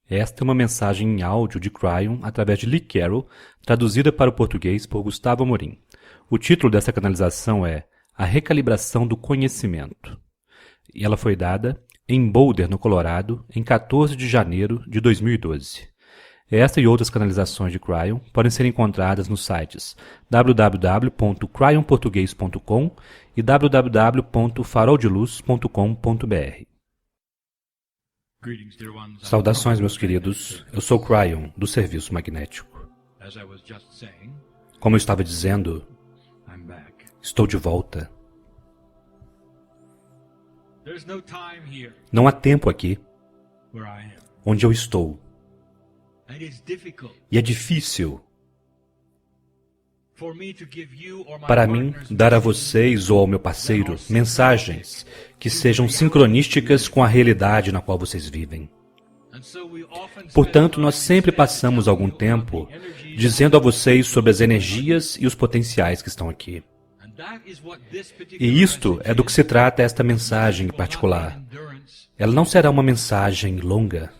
Esta é uma mensagem em áudio de Cryon através de Lee Carroll, traduzida para o português por Gustavo Amorim. O título dessa canalização é A Recalibração do Conhecimento. E ela foi dada em Boulder, no Colorado, em 14 de janeiro de 2012. Esta e outras canalizações de Cryon podem ser encontradas nos sites www.cryonportugues.com e www.faroldeluz.com.br. Saudações, meus queridos. Eu sou Cryon, do Serviço Magnético. Como eu estava dizendo, estou de volta. Não há tempo aqui, onde eu estou. E é difícil para mim dar a vocês ou ao meu parceiro mensagens que sejam sincronísticas com a realidade na qual vocês vivem. Portanto, nós sempre passamos algum tempo dizendo a vocês sobre as energias e os potenciais que estão aqui. E isto é do que se trata esta mensagem em particular. Ela não será uma mensagem longa.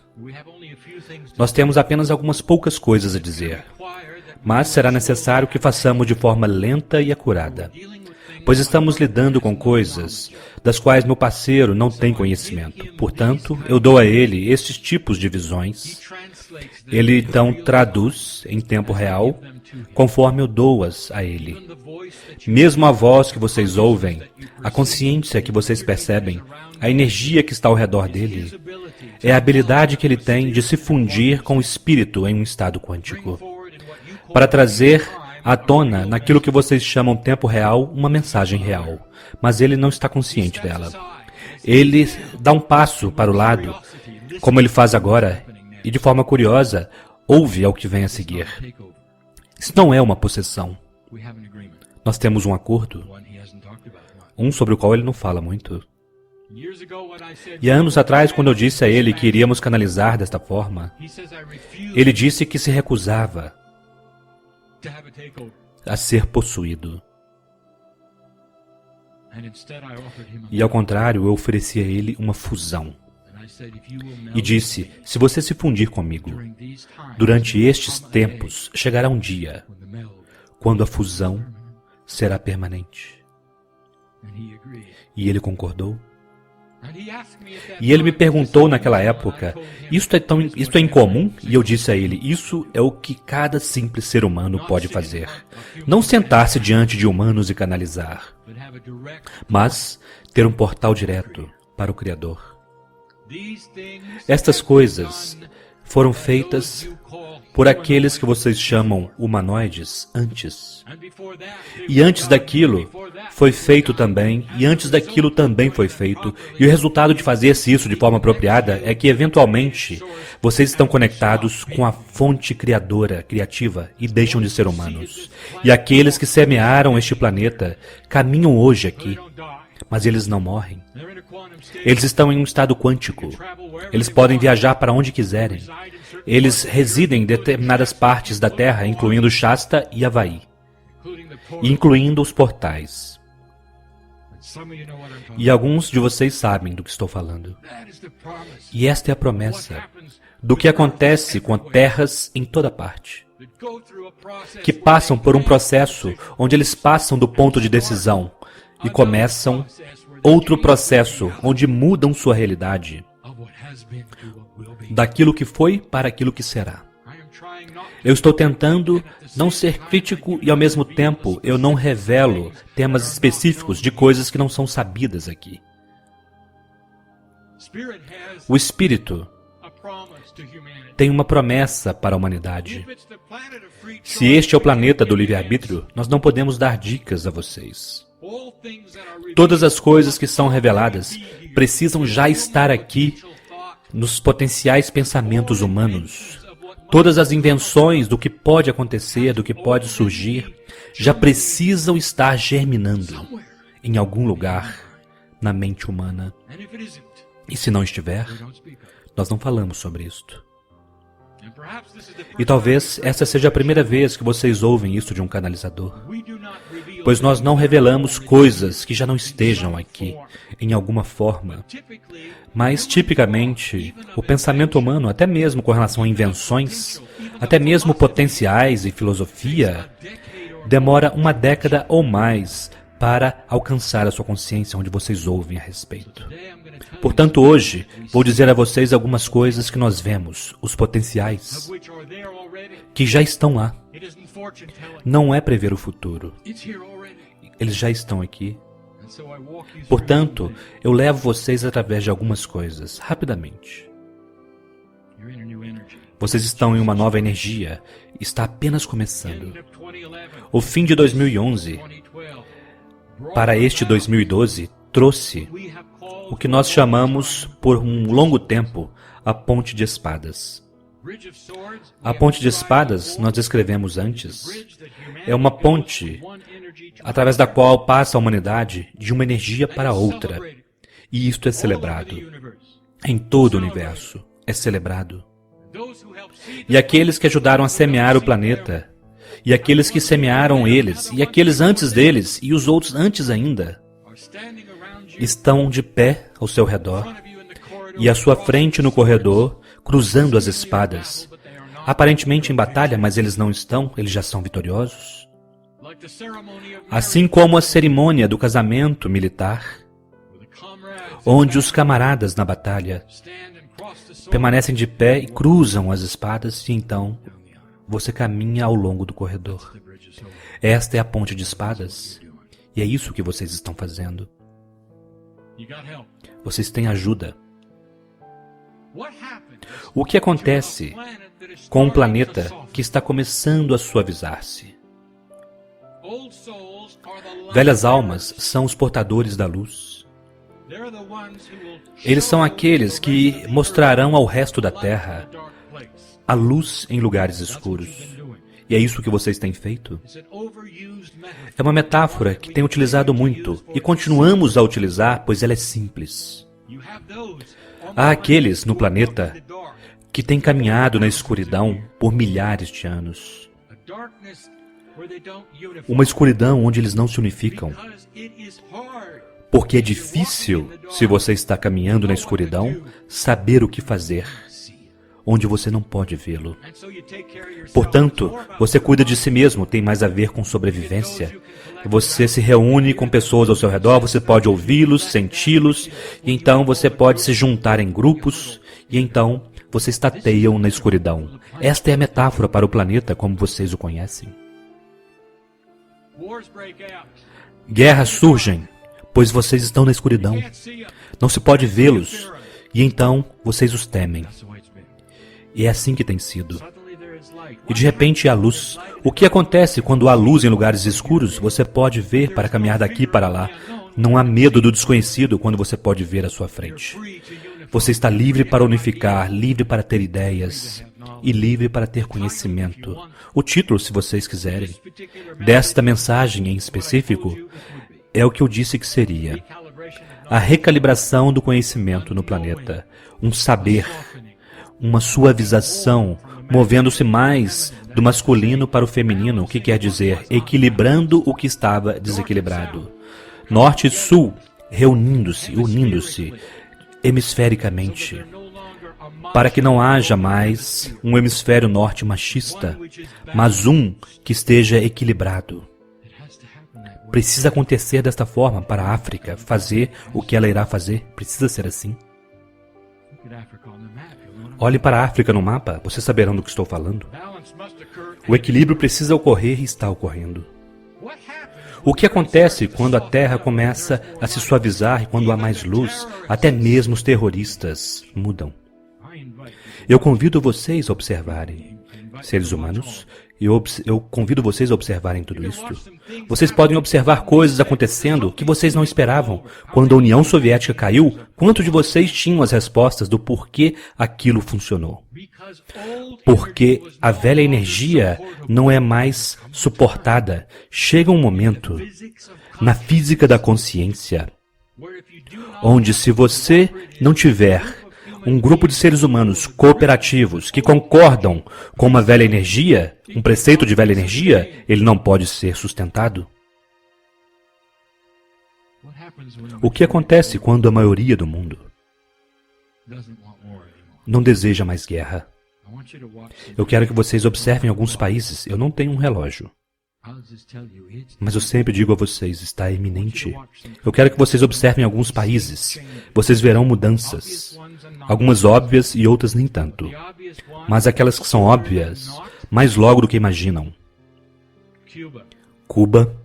Nós temos apenas algumas poucas coisas a dizer, mas será necessário que façamos de forma lenta e acurada, pois estamos lidando com coisas das quais meu parceiro não tem conhecimento. Portanto, eu dou a ele estes tipos de visões. Ele então traduz em tempo real, conforme eu dou-as a ele. Mesmo a voz que vocês ouvem, a consciência que vocês percebem, a energia que está ao redor dele, é a habilidade que ele tem de se fundir com o espírito em um estado quântico, para trazer à tona, naquilo que vocês chamam tempo real, uma mensagem real, mas ele não está consciente dela. Ele dá um passo para o lado, como ele faz agora, e de forma curiosa, ouve ao que vem a seguir. Isso não é uma possessão. Nós temos um acordo, sobre o qual ele não fala muito. E há anos atrás, quando eu disse a ele que iríamos canalizar desta forma, ele disse que se recusava a ser possuído. E ao contrário, eu ofereci a ele uma fusão. E disse, se você se fundir comigo, durante estes tempos, chegará um dia, quando a fusão será permanente. E ele concordou. E ele me perguntou naquela época, isto é incomum? E eu disse a ele, isso é o que cada simples ser humano pode fazer. Não sentar-se diante de humanos e canalizar, mas ter um portal direto para o Criador. Estas coisas foram feitas por aqueles que vocês chamam humanoides antes. E antes daquilo foi feito também, e antes daquilo também foi feito. E o resultado de fazer-se isso de forma apropriada é que, eventualmente, vocês estão conectados com a fonte criadora, criativa, e deixam de ser humanos. E aqueles que semearam este planeta caminham hoje aqui, mas eles não morrem. Eles estão em um estado quântico. Eles podem viajar para onde quiserem. Eles residem em determinadas partes da Terra, incluindo Shasta e Havaí, incluindo os portais. E alguns de vocês sabem do que estou falando. E esta é a promessa do que acontece com terras em toda parte, que passam por um processo onde eles passam do ponto de decisão e começam outro processo onde mudam sua realidade, daquilo que foi para aquilo que será. Eu estou tentando não ser crítico e, ao mesmo tempo, eu não revelo temas específicos de coisas que não são sabidas aqui. O Espírito tem uma promessa para a humanidade. Se este é o planeta do livre-arbítrio, nós não podemos dar dicas a vocês. Todas as coisas que são reveladas precisam já estar aqui nos potenciais pensamentos humanos. Todas as invenções do que pode acontecer, do que pode surgir, já precisam estar germinando em algum lugar na mente humana. E se não estiver, nós não falamos sobre isto. E talvez essa seja a primeira vez que vocês ouvem isso de um canalizador. pois nós não revelamos coisas que já não estejam aqui, em alguma forma. Mas, tipicamente, o pensamento humano, até mesmo com relação a invenções, até mesmo potenciais e filosofia, demora uma década ou mais para alcançar a sua consciência, onde vocês ouvem a respeito. Portanto, hoje, vou dizer a vocês algumas coisas que nós vemos, os potenciais, que já estão lá. Não é prever o futuro. Eles já estão aqui. Portanto, eu levo vocês através de algumas coisas, rapidamente. Vocês estão em uma nova energia, está apenas começando. O fim de 2011 para este 2012 trouxe o que nós chamamos, por um longo tempo, a Ponte de Espadas. A Ponte de Espadas, nós descrevemos antes, é uma ponte através da qual passa a humanidade de uma energia para outra. E isto é celebrado. Em todo o universo é celebrado. E aqueles que ajudaram a semear o planeta, e aqueles que semearam eles, e aqueles antes deles, e os outros antes ainda, estão de pé ao seu redor, e à sua frente no corredor, cruzando as espadas. Aparentemente em batalha, mas eles não estão, eles já são vitoriosos. Assim como a cerimônia do casamento militar, onde os camaradas na batalha permanecem de pé e cruzam as espadas, e então você caminha ao longo do corredor. Esta é a ponte de espadas, e é isso que vocês estão fazendo. Vocês têm ajuda. O que acontece com um planeta que está começando a suavizar-se? Velhas almas são os portadores da luz. Eles são aqueles que mostrarão ao resto da Terra a luz em lugares escuros. E é isso que vocês têm feito? É uma metáfora que tem utilizado muito e continuamos a utilizar, pois ela é simples. Há aqueles no planeta que têm caminhado na escuridão por milhares de anos. Uma escuridão onde eles não se unificam. Porque é difícil, se você está caminhando na escuridão, saber o que fazer, onde você não pode vê-lo. Portanto, você cuida de si mesmo, tem mais a ver com sobrevivência. Você se reúne com pessoas ao seu redor, você pode ouvi-los, senti-los, e então você pode se juntar em grupos, e então vocês tateiam na escuridão. Esta é a metáfora para o planeta como vocês o conhecem. Guerras surgem, pois vocês estão na escuridão. Não se pode vê-los, e então vocês os temem. E é assim que tem sido. E de repente há luz. O que acontece quando há luz em lugares escuros? Você pode ver para caminhar daqui para lá. Não há medo do desconhecido quando você pode ver à sua frente. Você está livre para unificar, livre para ter ideias e livre para ter conhecimento. O título, se vocês quiserem, desta mensagem em específico é o que eu disse que seria: a recalibração do conhecimento no planeta, um saber, uma suavização, movendo-se mais do masculino para o feminino, o que quer dizer equilibrando o que estava desequilibrado. Norte e sul reunindo-se, unindo-se hemisfericamente, para que não haja mais um hemisfério norte machista, mas um que esteja equilibrado. Precisa acontecer desta forma para a África fazer o que ela irá fazer. Precisa ser assim. Olhe para a África no mapa, vocês saberão do que estou falando. O equilíbrio precisa ocorrer e está ocorrendo. O que acontece quando a Terra começa a se suavizar e quando há mais luz? Até mesmo os terroristas mudam. Eu convido vocês a observarem, seres humanos, eu convido vocês a observarem tudo isto. Vocês podem observar coisas acontecendo que vocês não esperavam. Quando a União Soviética caiu, quantos de vocês tinham as respostas do porquê aquilo funcionou? Porque a velha energia não é mais suportada. Chega um momento, na física da consciência, onde se você não tiver um grupo de seres humanos cooperativos que concordam com uma velha energia, um preceito de velha energia, ele não pode ser sustentado. O que acontece quando a maioria do mundo não deseja mais guerra? Eu quero que vocês observem alguns países. Eu não tenho um relógio, mas eu sempre digo a vocês, está iminente. Eu quero que vocês observem alguns países. Vocês verão mudanças. Algumas óbvias e outras nem tanto. Mas aquelas que são óbvias, mais logo do que imaginam. Cuba,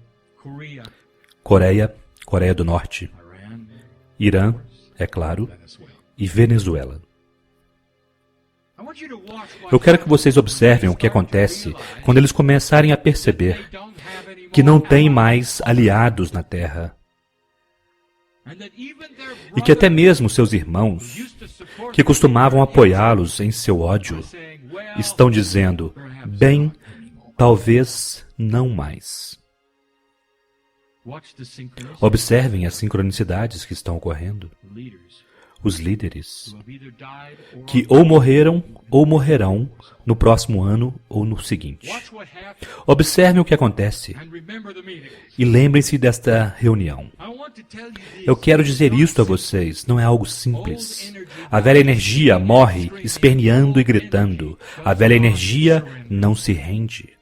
Coreia, Coreia do Norte, Irã, é claro, e Venezuela. Eu quero que vocês observem o que acontece quando eles começarem a perceber que não têm mais aliados na Terra. E que até mesmo seus irmãos, que costumavam apoiá-los em seu ódio, estão dizendo, bem, talvez não mais. Observem as sincronicidades que estão ocorrendo. Os líderes que ou morreram ou morrerão no próximo ano ou no seguinte. Observem o que acontece e lembrem-se desta reunião. Eu quero dizer isto a vocês, não é algo simples. A velha energia morre esperneando e gritando. A velha energia não se rende.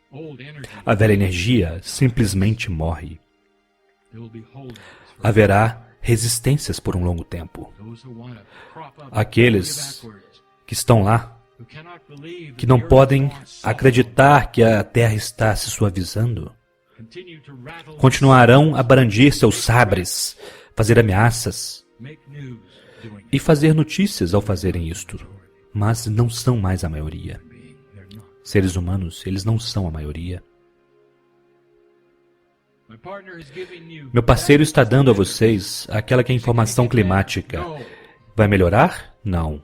A velha energia simplesmente morre. Haverá resistências por um longo tempo. Aqueles que estão lá, que não podem acreditar que a Terra está se suavizando, continuarão a brandir seus sabres, fazer ameaças e fazer notícias ao fazerem isto, mas não são mais a maioria. Seres humanos, eles não são a maioria. Meu parceiro está dando a vocês aquela que é a informação climática. Vai melhorar? Não.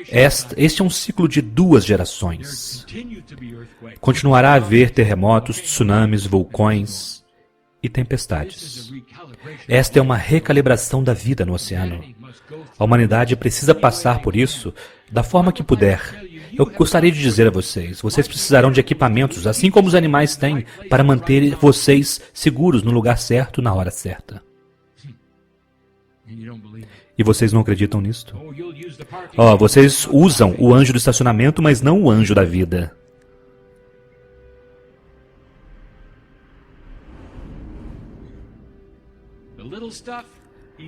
Este é um ciclo de 2 gerações. Continuará a haver terremotos, tsunamis, vulcões e tempestades. Esta é uma recalibração da vida no oceano. A humanidade precisa passar por isso da forma que puder. Eu gostaria de dizer a vocês, vocês precisarão de equipamentos, assim como os animais têm, para manter vocês seguros no lugar certo, na hora certa. E vocês não acreditam nisto? Vocês usam o anjo do estacionamento, mas não o anjo da vida.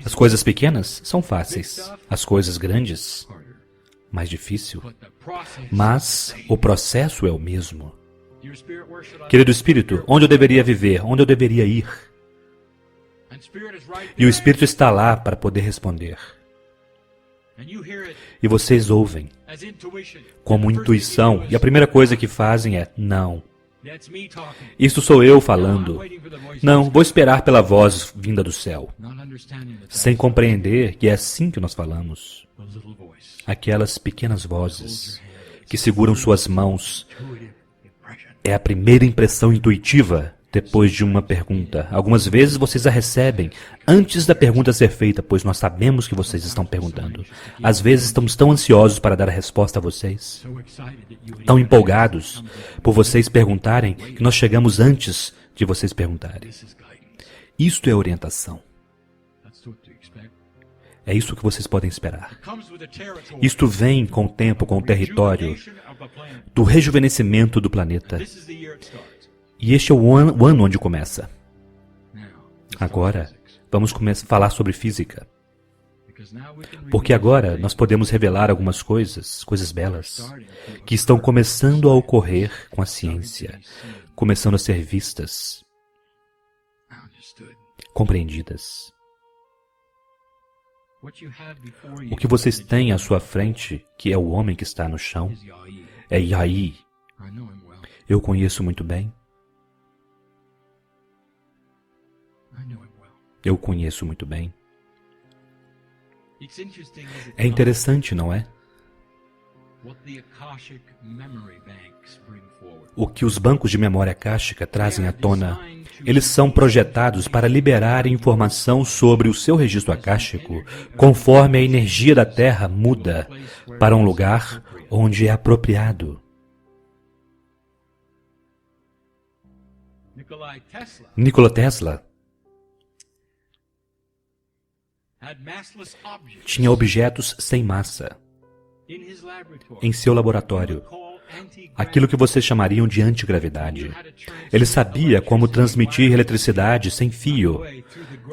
As coisas pequenas são fáceis. As coisas grandes, mais difícil. Mas o processo é o mesmo. Querido Espírito, onde eu deveria viver? Onde eu deveria ir? E o Espírito está lá para poder responder. E vocês ouvem como intuição, e a primeira coisa que fazem é não. Isso sou eu falando. Não, vou esperar pela voz vinda do céu. Sem compreender que é assim que nós falamos. Aquelas pequenas vozes que seguram suas mãos. É a primeira impressão intuitiva depois de uma pergunta. Algumas vezes vocês a recebem antes da pergunta ser feita, pois nós sabemos que vocês estão perguntando. Às vezes estamos tão ansiosos para dar a resposta a vocês, tão empolgados por vocês perguntarem, que nós chegamos antes de vocês perguntarem. Isto é orientação. É isso que vocês podem esperar. Isto vem com o tempo, com o território, do rejuvenescimento do planeta. E este é o ano onde começa. Agora, vamos começar a falar sobre física. Porque agora nós podemos revelar algumas coisas belas, que estão começando a ocorrer com a ciência, começando a ser vistas, compreendidas. O que vocês têm à sua frente, que é o homem que está no chão, é Yai. Eu conheço muito bem. Eu conheço muito bem. É interessante, não é? O que os bancos de memória akáshica trazem à tona, eles são projetados para liberar informação sobre o seu registro akáshico conforme a energia da Terra muda para um lugar onde é apropriado. Nikola Tesla Tinha objetos sem massa em seu laboratório, aquilo que vocês chamariam de antigravidade. Ele sabia como transmitir eletricidade sem fio,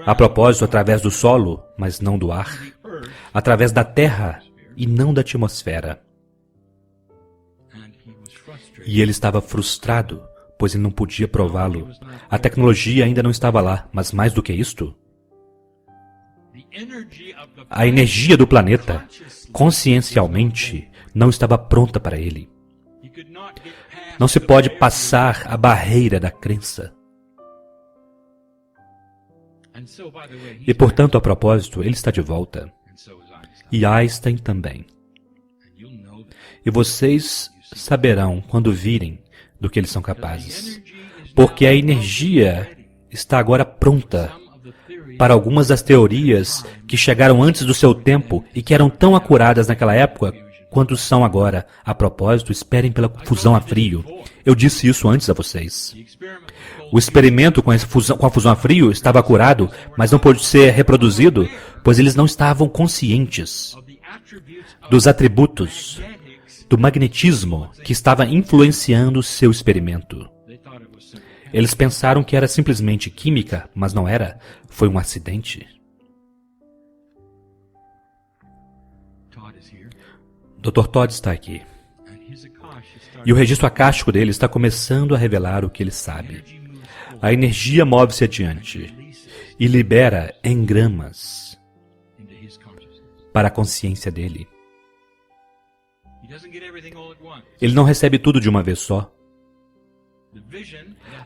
a propósito, através do solo, mas não do ar, através da terra e não da atmosfera. E ele estava frustrado, pois ele não podia prová-lo. A tecnologia ainda não estava lá, mas mais do que isto, a energia do planeta, consciencialmente, não estava pronta para ele. Não se pode passar a barreira da crença. E, portanto, a propósito, ele está de volta. E Einstein também. E vocês saberão quando virem do que eles são capazes. Porque a energia está agora pronta para algumas das teorias que chegaram antes do seu tempo e que eram tão acuradas naquela época quanto são agora. A propósito, esperem pela fusão a frio. Eu disse isso antes a vocês. O experimento com a fusão a frio estava acurado, mas não pôde ser reproduzido, pois eles não estavam conscientes dos atributos do magnetismo que estava influenciando seu experimento. Eles pensaram que era simplesmente química, mas não era. Foi um acidente. Dr. Todd está aqui. E o registro acástico dele está começando a revelar o que ele sabe. A energia move-se adiante e libera engramas para a consciência dele. Ele não recebe tudo de uma vez só.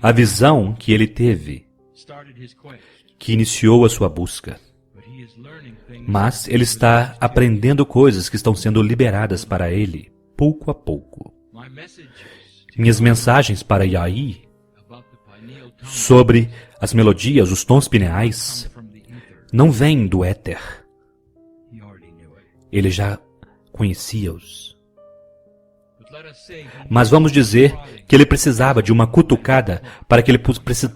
A visão que ele teve, que iniciou a sua busca. Mas ele está aprendendo coisas que estão sendo liberadas para ele, pouco a pouco. Minhas mensagens para Yai sobre as melodias, os tons pineais, não vêm do éter. Ele já conhecia-os. Mas vamos dizer que ele precisava de uma cutucada para que ele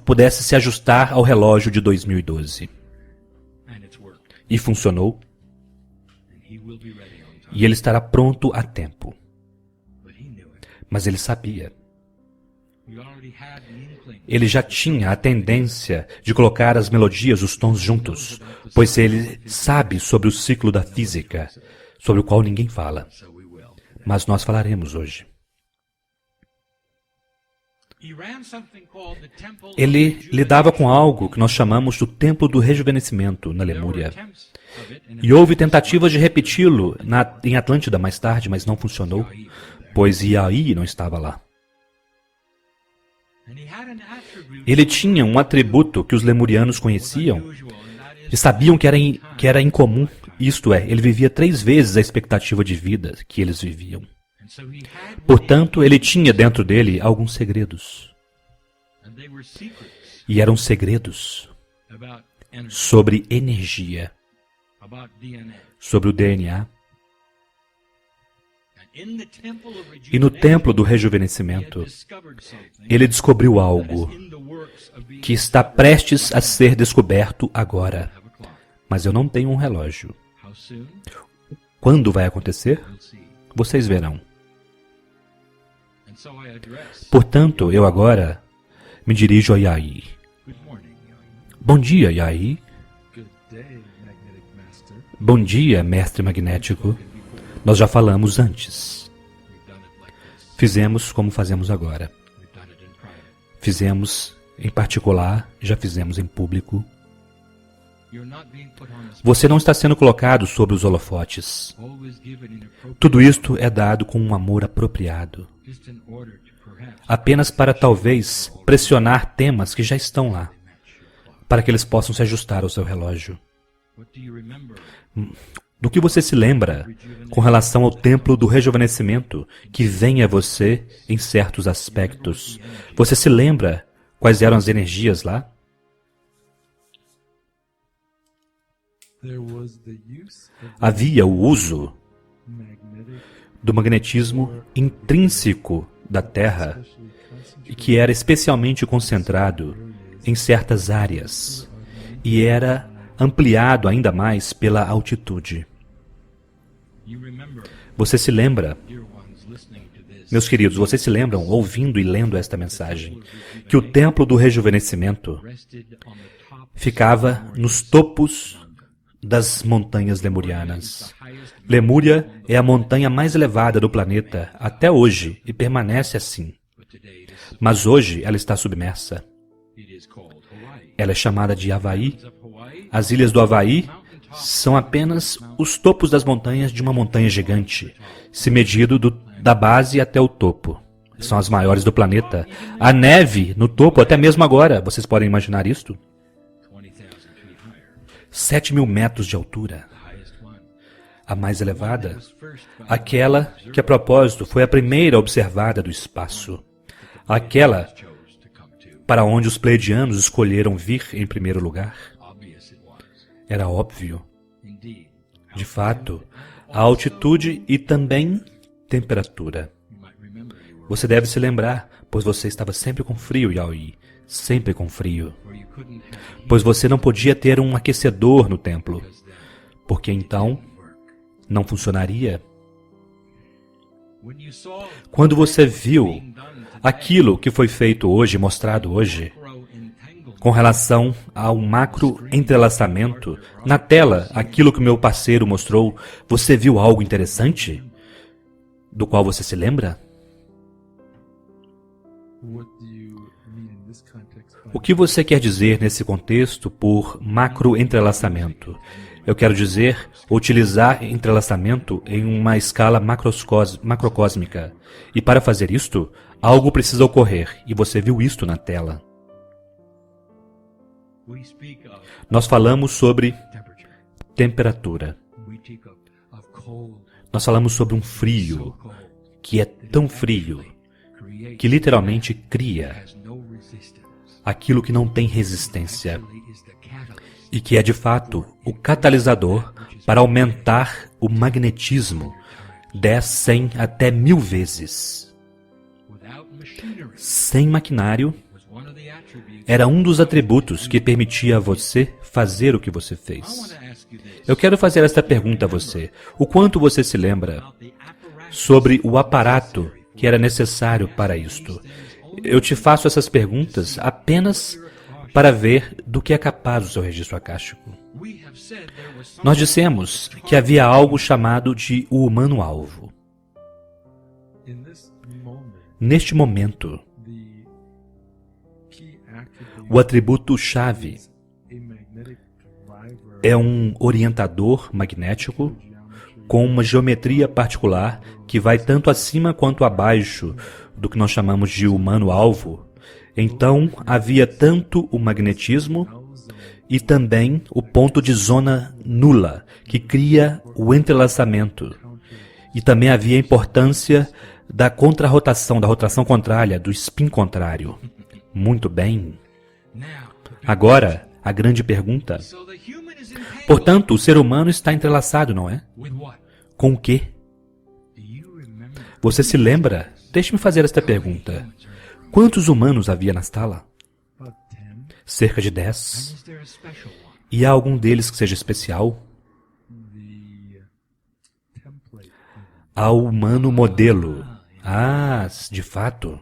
pudesse se ajustar ao relógio de 2012. E funcionou. E ele estará pronto a tempo. Mas ele sabia. Ele já tinha a tendência de colocar as melodias, os tons juntos, pois ele sabe sobre o ciclo da física, sobre o qual ninguém fala. Mas nós falaremos hoje. Ele lidava com algo que nós chamamos do Templo do Rejuvenescimento, na Lemúria. E houve tentativas de repeti-lo em Atlântida mais tarde, mas não funcionou, pois Yai não estava lá. Ele tinha um atributo que os lemurianos conheciam e sabiam que era incomum. Isto é, ele vivia 3 vezes a expectativa de vida que eles viviam. Portanto, ele tinha dentro dele alguns segredos. E eram segredos sobre energia, sobre o DNA. E no templo do rejuvenescimento, ele descobriu algo que está prestes a ser descoberto agora. Mas eu não tenho um relógio. Quando vai acontecer? Vocês verão. Portanto, eu agora me dirijo a Yai. Bom dia, Yai. Bom dia, mestre magnético. Nós já falamos antes. Fizemos como fazemos agora. Fizemos em particular, já fizemos em público. Você não está sendo colocado sobre os holofotes. Tudo isto é dado com um amor apropriado. Apenas para talvez pressionar temas que já estão lá, para que eles possam se ajustar ao seu relógio. Do que você se lembra com relação ao templo do rejuvenescimento que vem a você em certos aspectos? Você se lembra quais eram as energias lá? Havia o uso do magnetismo intrínseco da Terra e que era especialmente concentrado em certas áreas. E era ampliado ainda mais pela altitude. Você se lembra, meus queridos, vocês se lembram, ouvindo e lendo esta mensagem, que o templo do rejuvenescimento ficava nos topos das montanhas lemurianas. Lemúria é a montanha mais elevada do planeta até hoje e permanece assim. Mas hoje ela está submersa. Ela é chamada de Havaí. As ilhas do Havaí são apenas os topos das montanhas de uma montanha gigante, se medido da base até o topo. São as maiores do planeta. A neve no topo, até mesmo agora, vocês podem imaginar isto? 7.000 metros de altura. A mais elevada, aquela que, a propósito, foi a primeira observada do espaço. Aquela para onde os pleiadianos escolheram vir em primeiro lugar. Era óbvio. De fato, a altitude e também temperatura. Você deve se lembrar, pois você estava sempre com frio, Yaoi. Sempre com frio. Pois você não podia ter um aquecedor no templo, porque então não funcionaria. Quando você viu aquilo que foi feito hoje, mostrado hoje, com relação ao macro entrelaçamento, na tela, aquilo que o meu parceiro mostrou, você viu algo interessante? Do qual você se lembra? O que você quer dizer nesse contexto por macro entrelaçamento? Eu quero dizer, utilizar entrelaçamento em uma escala macrocósmica. E para fazer isto, algo precisa ocorrer, e você viu isto na tela. Nós falamos sobre temperatura. Nós falamos sobre um frio, que é tão frio, que literalmente cria aquilo que não tem resistência, e que é de fato o catalisador para aumentar o magnetismo 10, 100 até 1000 vezes. Sem maquinário, era um dos atributos que permitia a você fazer o que você fez. Eu quero fazer esta pergunta a você. O quanto você se lembra sobre o aparato que era necessário para isto? Eu te faço essas perguntas apenas para ver do que é capaz o seu registro acástico. Nós dissemos que havia algo chamado de o humano-alvo. Neste momento, o atributo-chave é um orientador magnético com uma geometria particular que vai tanto acima quanto abaixo do que nós chamamos de humano-alvo. Então, havia tanto o magnetismo e também o ponto de zona nula, que cria o entrelaçamento. E também havia a importância da contrarrotação, da rotação contrária, do spin contrário. Muito bem. Agora, a grande pergunta. Portanto, o ser humano está entrelaçado, não é? Com o quê? Você se lembra? Deixe-me fazer esta pergunta. Quantos humanos havia na sala? Cerca de 10. E há algum deles que seja especial? Há o humano modelo. Ah, de fato.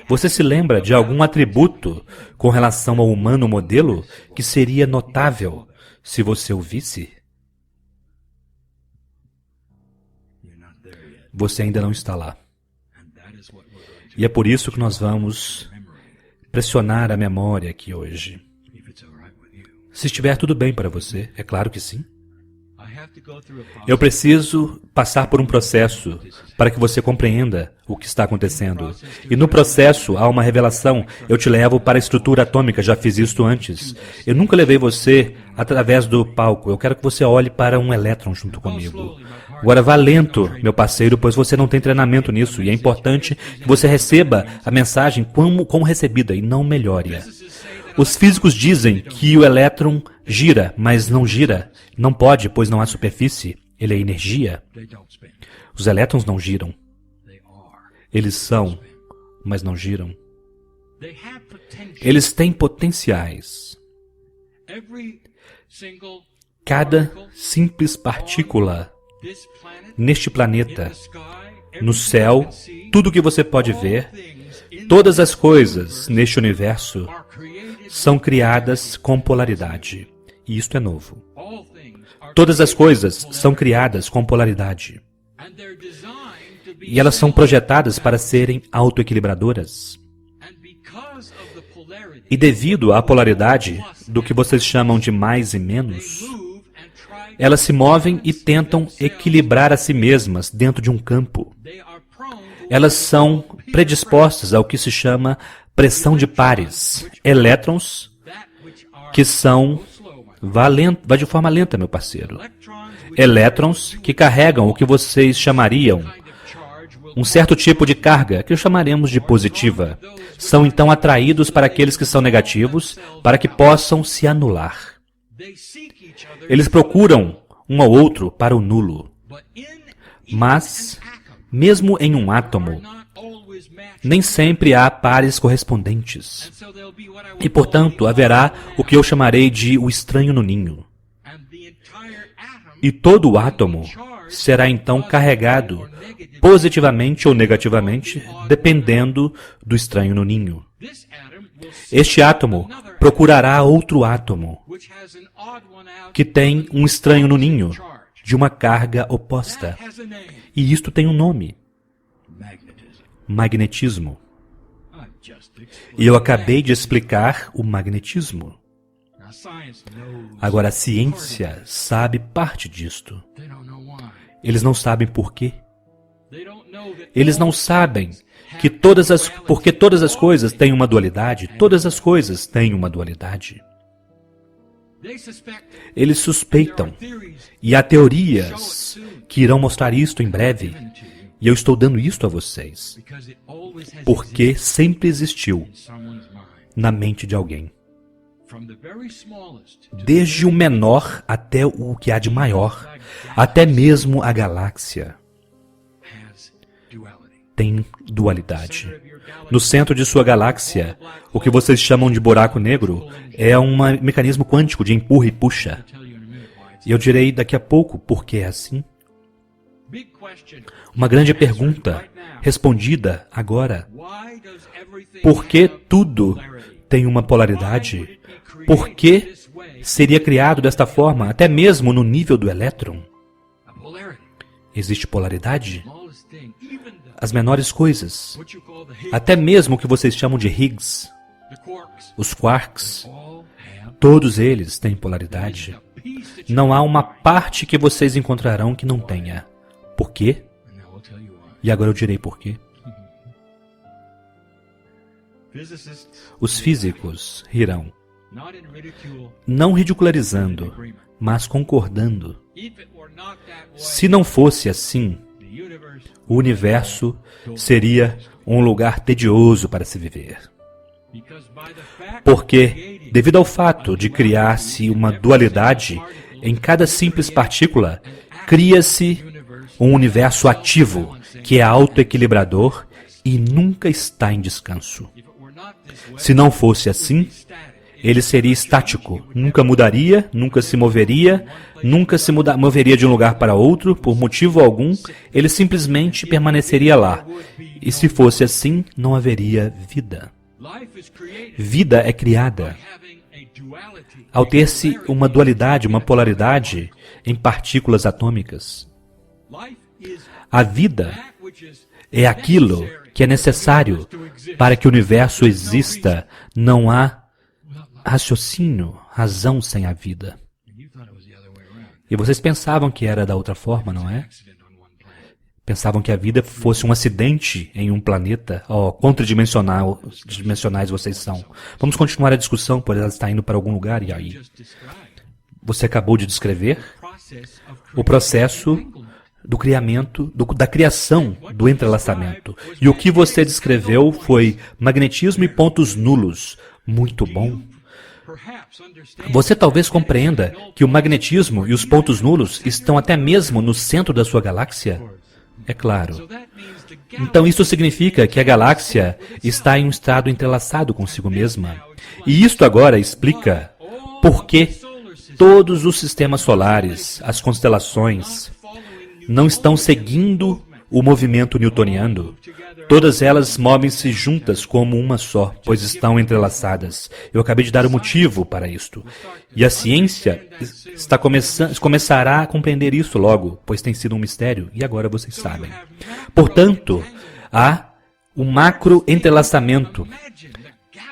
Você se lembra de algum atributo com relação ao humano modelo que seria notável se você o visse? Você ainda não está lá. E é por isso que nós vamos pressionar a memória aqui hoje. Se estiver tudo bem para você, é claro que sim. Eu preciso passar por um processo para que você compreenda o que está acontecendo. E no processo há uma revelação. Eu te levo para a estrutura atômica, já fiz isso antes. Eu nunca levei você através do palco. Eu quero que você olhe para um elétron junto comigo. Agora vá lento, meu parceiro, pois você não tem treinamento nisso. E é importante que você receba a mensagem como recebida e não melhore-a. Os físicos dizem que o elétron gira, mas não gira. Não pode, pois não há superfície. Ele é energia. Os elétrons não giram. Eles são, mas não giram. Eles têm potenciais. Cada simples partícula neste planeta, no céu, tudo que você pode ver, todas as coisas neste universo são criadas com polaridade. E isto é novo. Todas as coisas são criadas com polaridade. E elas são projetadas para serem autoequilibradoras. E devido à polaridade do que vocês chamam de mais e menos, elas se movem e tentam equilibrar a si mesmas dentro de um campo. Elas são predispostas ao que se chama pressão de pares. Elétrons que são... Vá de forma lenta, meu parceiro. Elétrons que carregam o que vocês chamariam um certo tipo de carga, que chamaremos de positiva, são então atraídos para aqueles que são negativos, para que possam se anular. Eles procuram um ao outro para o nulo. Mas, mesmo em um átomo, nem sempre há pares correspondentes. E, portanto, haverá o que eu chamarei de o estranho no ninho. E todo o átomo será então carregado positivamente ou negativamente, dependendo do estranho no ninho. Este átomo procurará outro átomo que tem um estranho no ninho, de uma carga oposta. E isto tem um nome: magnetismo. E eu acabei de explicar o magnetismo. Agora, a ciência sabe parte disto. Eles não sabem por quê. Eles não sabem que porque todas as coisas têm uma dualidade. Todas as coisas têm uma dualidade. Eles suspeitam. E há teorias que irão mostrar isto em breve. E eu estou dando isto a vocês. Porque sempre existiu na mente de alguém. Desde o menor até o que há de maior, até mesmo a galáxia tem dualidade. No centro de sua galáxia, o que vocês chamam de buraco negro é um mecanismo quântico de empurra e puxa. E eu direi daqui a pouco por que é assim. Uma grande pergunta, respondida agora. Por que tudo tem uma polaridade? Por que seria criado desta forma, até mesmo no nível do elétron? Existe polaridade? As menores coisas, até mesmo o que vocês chamam de Higgs, os quarks, todos eles têm polaridade. Não há uma parte que vocês encontrarão que não tenha. Por quê? E agora eu direi por quê. Os físicos rirão, não ridicularizando, mas concordando. Se não fosse assim, o universo seria um lugar tedioso para se viver. Porque, devido ao fato de criar-se uma dualidade em cada simples partícula, cria-se um universo ativo, que é autoequilibrador e nunca está em descanso. Se não fosse assim, ele seria estático, nunca mudaria, nunca se moveria, moveria de um lugar para outro, por motivo algum, ele simplesmente permaneceria lá. E se fosse assim, não haveria vida. Vida é criada ao ter-se uma dualidade, uma polaridade em partículas atômicas. A vida é aquilo que é necessário para que o universo exista. Não há raciocínio, razão sem a vida. E vocês pensavam que era da outra forma, não é? Pensavam que a vida fosse um acidente em um planeta. Contradimensionais vocês são. Vamos continuar a discussão, pois ela está indo para algum lugar, e aí? Você acabou de descrever o processo do criamento, da criação do entrelaçamento. E o que você descreveu foi magnetismo e pontos nulos. Muito bom. Você talvez compreenda que o magnetismo e os pontos nulos estão até mesmo no centro da sua galáxia? É claro. Então isso significa que a galáxia está em um estado entrelaçado consigo mesma. E isto agora explica por que Todos os sistemas solares, as constelações, não estão seguindo o movimento newtoniano. Todas elas movem-se juntas como uma só, pois estão entrelaçadas. Eu acabei de dar o motivo para isto. E a ciência começará a compreender isso logo, pois tem sido um mistério, e agora vocês sabem. Portanto, há o macro-entrelaçamento.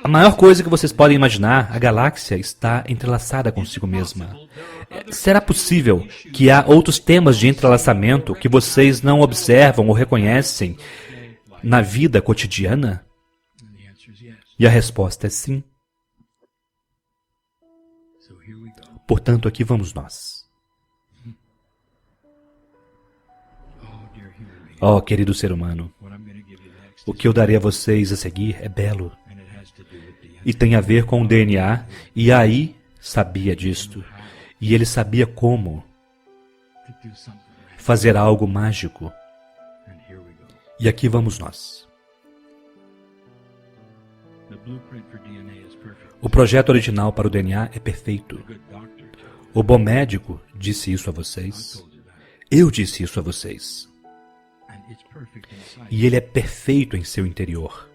A maior coisa que vocês podem imaginar, a galáxia está entrelaçada consigo mesma. Será possível que há outros temas de entrelaçamento que vocês não observam ou reconhecem na vida cotidiana? E a resposta é sim. Portanto, aqui vamos nós. Oh, querido ser humano, o que eu darei a vocês a seguir é belo. E tem a ver com o DNA, e aí sabia disto. E ele sabia como fazer algo mágico. E aqui vamos nós. O projeto original para o DNA é perfeito. O bom médico disse isso a vocês. Eu disse isso a vocês. E ele é perfeito em seu interior.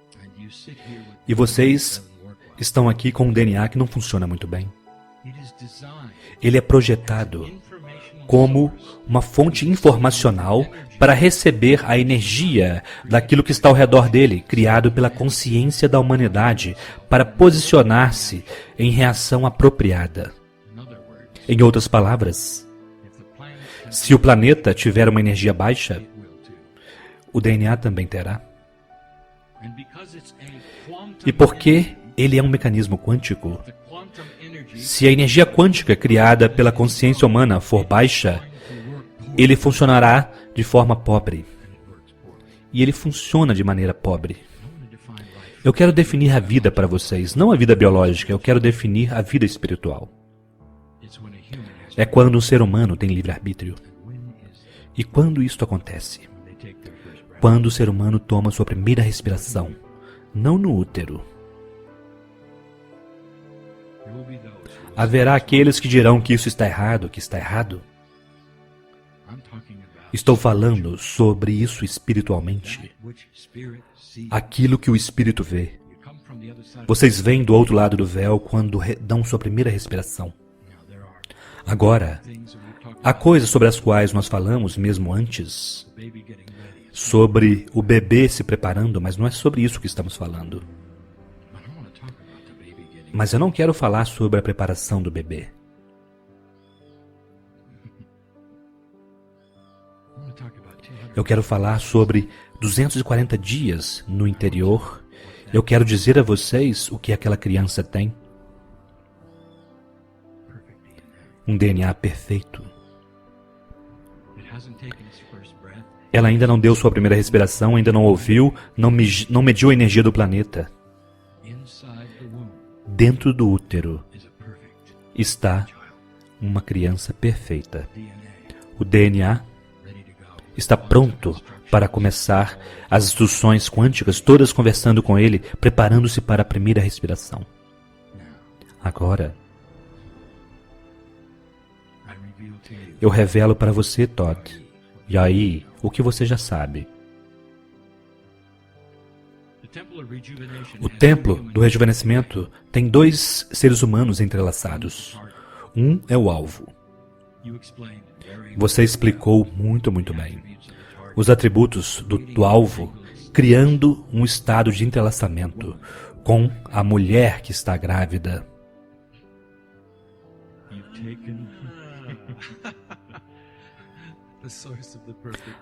E vocês estão aqui com um DNA que não funciona muito bem. Ele é projetado como uma fonte informacional para receber a energia daquilo que está ao redor dele, criado pela consciência da humanidade, para posicionar-se em reação apropriada. Em outras palavras, se o planeta tiver uma energia baixa, o DNA também terá. E porque ele é um mecanismo quântico, se a energia quântica criada pela consciência humana for baixa, ele funcionará de forma pobre. E ele funciona de maneira pobre. Eu quero definir a vida para vocês, não a vida biológica, eu quero definir a vida espiritual. É quando um ser humano tem livre-arbítrio. E quando isto acontece? Quando o ser humano toma sua primeira respiração, não no útero. Haverá aqueles que dirão que isso está errado, que está errado. Estou falando sobre isso espiritualmente. Aquilo que o espírito vê. Vocês vêm do outro lado do véu quando dão sua primeira respiração. Agora, há coisas sobre as quais nós falamos mesmo antes, sobre o bebê se preparando, mas não é sobre isso que estamos falando. Mas eu não quero falar sobre a preparação do bebê. Eu quero falar sobre 240 dias no interior. Eu quero dizer a vocês o que aquela criança tem. Um DNA perfeito. Ela ainda não deu sua primeira respiração, ainda não ouviu, não mediu a energia do planeta. Dentro do útero está uma criança perfeita. O DNA está pronto para começar as instruções quânticas, todas conversando com ele, preparando-se para a primeira respiração. Agora, eu revelo para você, Todd, e aí, o que você já sabe. O templo do rejuvenescimento tem dois seres humanos entrelaçados. Um é o alvo. Você explicou muito bem. Os atributos do alvo, criando um estado de entrelaçamento com a mulher que está grávida.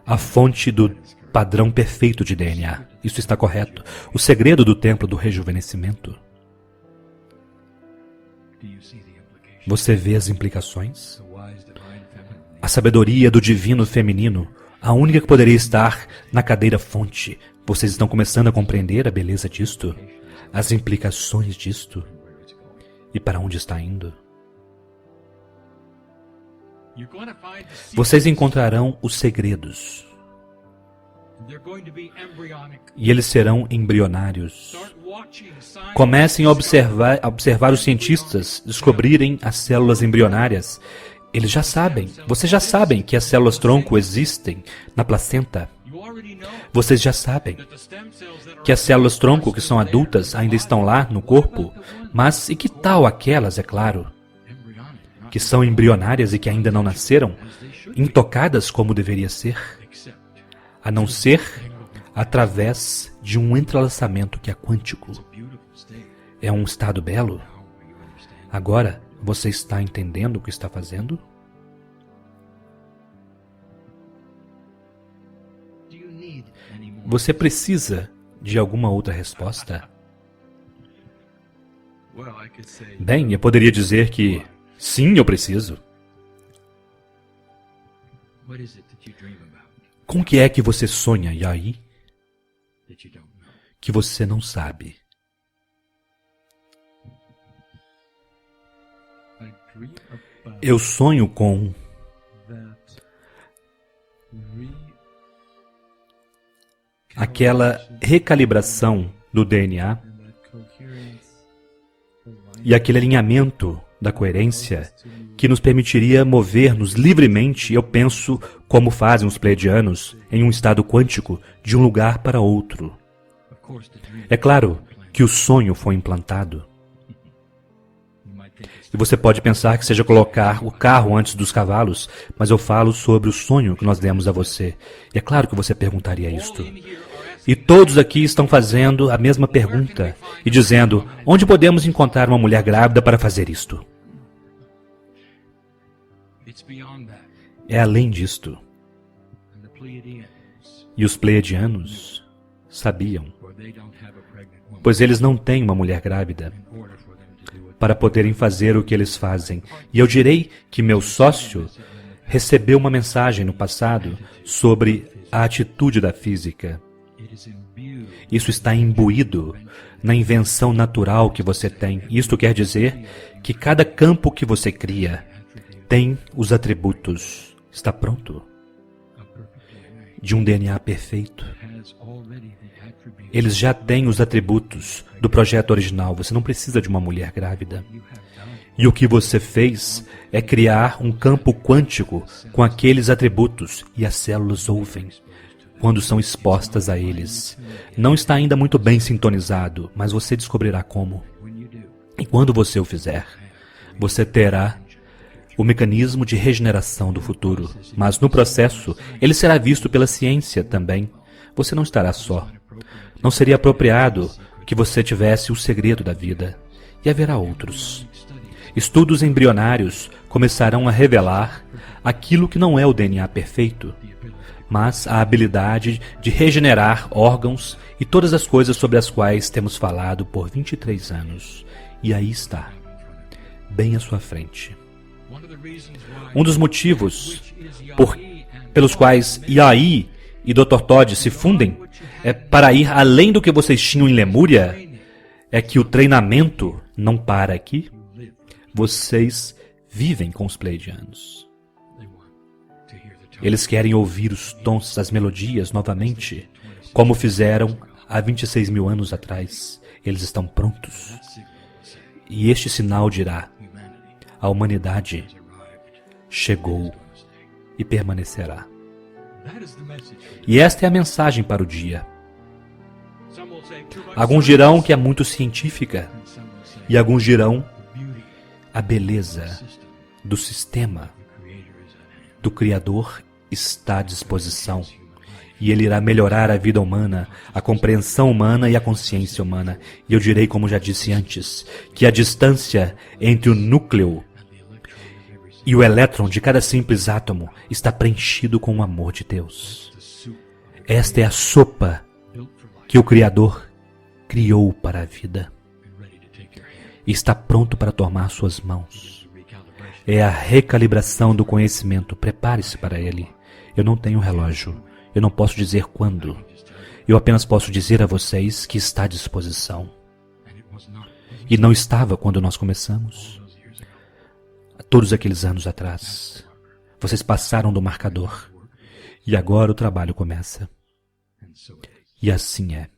A fonte do padrão perfeito de DNA. Isso está correto. O segredo do templo do rejuvenescimento. Você vê as implicações? A sabedoria do divino feminino, a única que poderia estar na cadeira fonte. Vocês estão começando a compreender a beleza disto? As implicações disto? E para onde está indo? Vocês encontrarão os segredos. E eles serão embrionários. Comecem a observar os cientistas descobrirem as células embrionárias. Eles já sabem, vocês já sabem que as células-tronco existem na placenta. Vocês já sabem que as células-tronco que são adultas ainda estão lá no corpo, mas e que tal aquelas, é claro, que são embrionárias e que ainda não nasceram, intocadas como deveria ser, a não ser através de um entrelaçamento que é quântico. É um estado belo. Agora, você está entendendo o que está fazendo? Você precisa de alguma outra resposta? Bem, eu poderia dizer que sim, eu preciso. Com o que é que você sonha, Yai? Que você não sabe. Eu sonho com aquela recalibração do DNA e aquele alinhamento da coerência que nos permitiria mover-nos livremente, eu penso, como fazem os pleiadianos, em um estado quântico, de um lugar para outro. É claro que o sonho foi implantado. E você pode pensar que seja colocar o carro antes dos cavalos, mas eu falo sobre o sonho que nós demos a você. E é claro que você perguntaria isto. E todos aqui estão fazendo a mesma pergunta e dizendo, onde podemos encontrar uma mulher grávida para fazer isto? É além disto. E os pleiadianos sabiam, pois eles não têm uma mulher grávida para poderem fazer o que eles fazem. E eu direi que meu sócio recebeu uma mensagem no passado sobre a atitude da física. Isso está imbuído na invenção natural que você tem. Isto quer dizer que cada campo que você cria tem os atributos. Está pronto? De um DNA perfeito. Eles já têm os atributos do projeto original. Você não precisa de uma mulher grávida. E o que você fez é criar um campo quântico com aqueles atributos. E as células ouvem quando são expostas a eles. Não está ainda muito bem sintonizado, mas você descobrirá como. E quando você o fizer, você terá o mecanismo de regeneração do futuro. Mas no processo, ele será visto pela ciência também. Você não estará só. Não seria apropriado que você tivesse o segredo da vida. E haverá outros. Estudos embrionários começarão a revelar aquilo que não é o DNA perfeito, mas a habilidade de regenerar órgãos e todas as coisas sobre as quais temos falado por 23 anos. E aí está, bem à sua frente. Um dos motivos pelos quais Yai e Dr. Todd se fundem é para ir além do que vocês tinham em Lemúria, é que o treinamento não para aqui. Vocês vivem com os pleiadianos. Eles querem ouvir os tons, as melodias novamente, como fizeram há 26 mil anos atrás. Eles estão prontos. E este sinal dirá, a humanidade chegou e permanecerá. E esta é a mensagem para o dia. Alguns dirão que é muito científica, e alguns dirão a beleza do sistema do Criador está à disposição, e ele irá melhorar a vida humana, a compreensão humana e a consciência humana. E eu direi, como já disse antes, que a distância entre o núcleo e o elétron de cada simples átomo está preenchido com o amor de Deus. Esta é a sopa que o Criador criou para a vida e está pronto para tomar suas mãos. É a recalibração do conhecimento. Prepare-se para ele. Eu não tenho relógio. Eu não posso dizer quando. Eu apenas posso dizer a vocês que está à disposição. E não estava quando nós começamos. Todos aqueles anos atrás. Vocês passaram do marcador. E agora o trabalho começa. E assim é.